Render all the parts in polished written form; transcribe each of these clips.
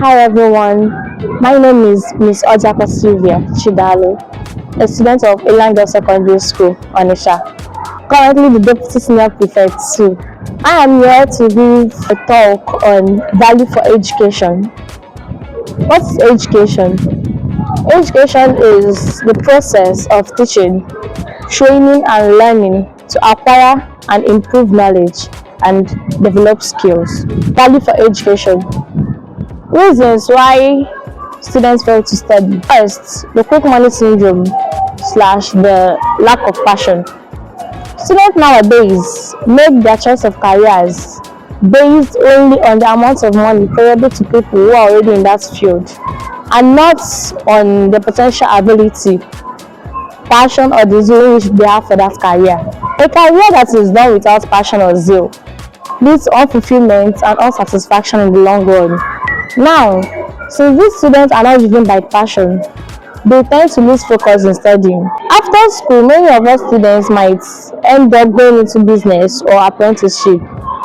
Hi everyone, my name is Miss Ojaka Sylvia Chidalu, a student of Ilanga Secondary School, Onisha, currently the Deputy Senior Prefect too. I am here to give a talk on value for education. What is education? Education is the process of teaching, training and learning to acquire and improve knowledge and develop skills. Value for education. Reasons why students fail to study. First, the quick money syndrome slash the lack of passion. Students nowadays make their choice of careers based only on the amount of money payable to people who are already in that field and not on the potential ability, passion or the zeal which they have for that career. A career that is done without passion or zeal leads to unfulfillment and unsatisfaction in the long run. Now, since these students are not driven by passion, they tend to lose focus in studying. After school, many of us students might end up going into business or apprenticeship,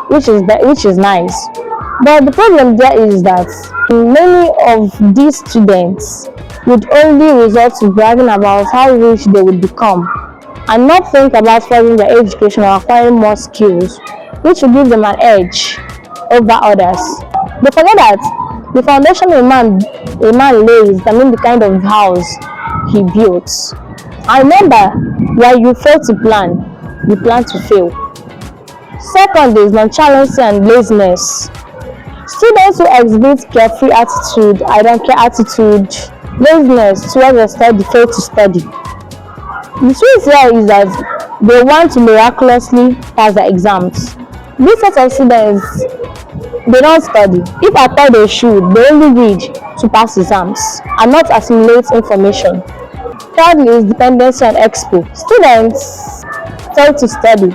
which is nice. But the problem there is that many of these students would only resort to bragging about how rich they would become and not think about furthering their education or acquiring more skills, which will give them an edge over others. They forget that the foundation a man lays determines the kind of house he builds. And remember, when you fail to plan, you plan to fail. Second is nonchalance and laziness. Students who exhibit carefree attitude, I don't care attitude, laziness towards their study fail to study. The truth here is that they want to miraculously pass their exams. This set of students, they don't study. If at all they should, they only read to pass exams and not assimilate information. Thirdly is dependency on expo. Students fail to study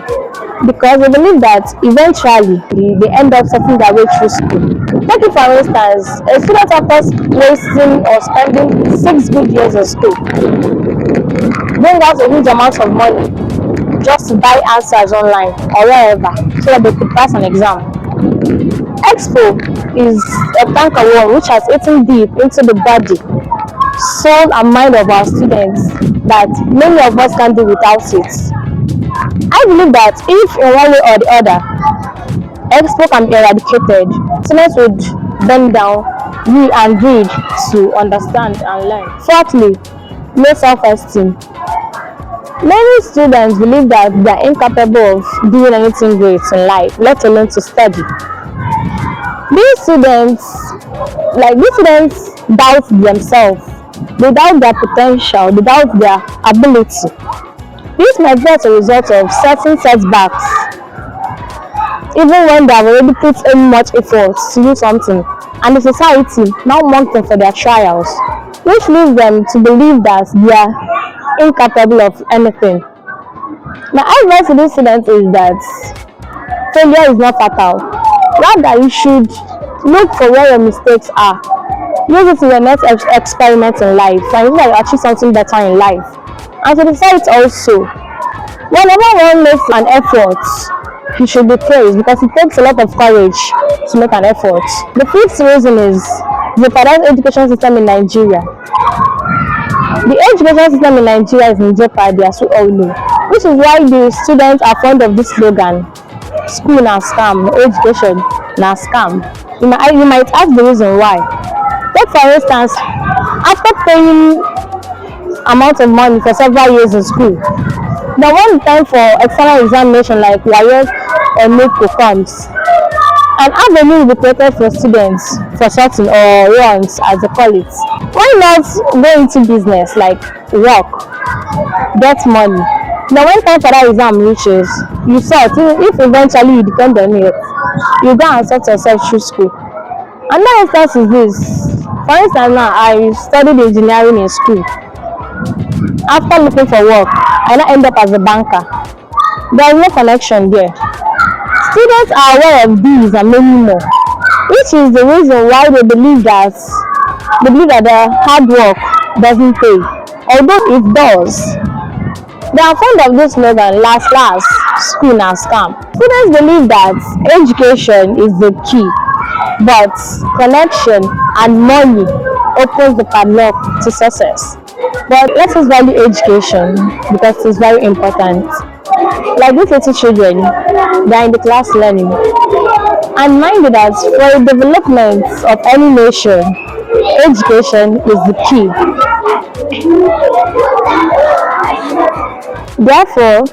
because they believe that eventually they end up setting their way through school. Take it for instance, a student after wasting or spending 6 good years in school bring out a huge amount of money just to buy answers online or wherever so that they could pass an exam. Expo is a canker worm which has eaten deep into the body, soul and mind of our students that many of us can't do without it. I believe that if in one way or the other Expo can be eradicated, students would bend down, read and read to understand and learn. Fourthly, low self-esteem. Many students believe that they are incapable of doing anything great in life, let alone to study. These students doubt themselves, they doubt their potential, they doubt their ability. This might be as a result of certain setbacks, even when they have already put in much effort to do something, and the society now mocks them for their trials, which leads them to believe that they are incapable of anything. My advice to these students is that failure is not fatal. Rather, you should look for where your mistakes are. Use it in your next experiment in life and you will achieve something better in life. And to the side also, whenever one makes an effort, he should be praised because it takes a lot of courage to make an effort. The fifth reason is the current education system in Nigeria. The education system in Nigeria is in jeopardy, as we all know, which is why the students are fond of this slogan, school na scam, education na scam. You might ask the reason why. Take for instance, after paying amount of money for several years in school, the one time for external examination like WAEC or NECO comes, an avenue will be created for students for sorting or runs as they call it. Why not go into business like work, get money? Now when time for that exam reaches, you sort, if eventually you depend on it, you go and sort yourself through school. Another instance is this. For instance now, I studied engineering in school. After looking for work, I now end up as a banker. There is no connection there. Students are aware of these and many more, which is the reason why they believe that their hard work doesn't pay, although it does. They are fond of this slogan, last, school na scam. Students believe that education is the key but connection and money opens the padlock to success. But let us value education because it's very important. Like these little children, they are in the class learning. And mind you that for the development of any nation, education is the key. Therefore,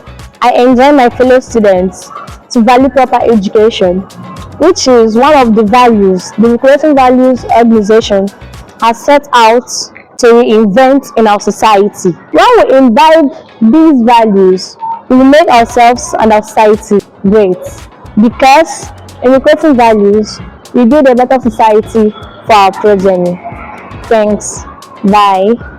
I enjoin my fellow students to value proper education, which is one of the values the Creating Values organization has set out to reinvent in our society. When we imbibe these values, we will make ourselves and our society great. Because in Creating Values, we build a better society for our progeny. Thanks. Bye.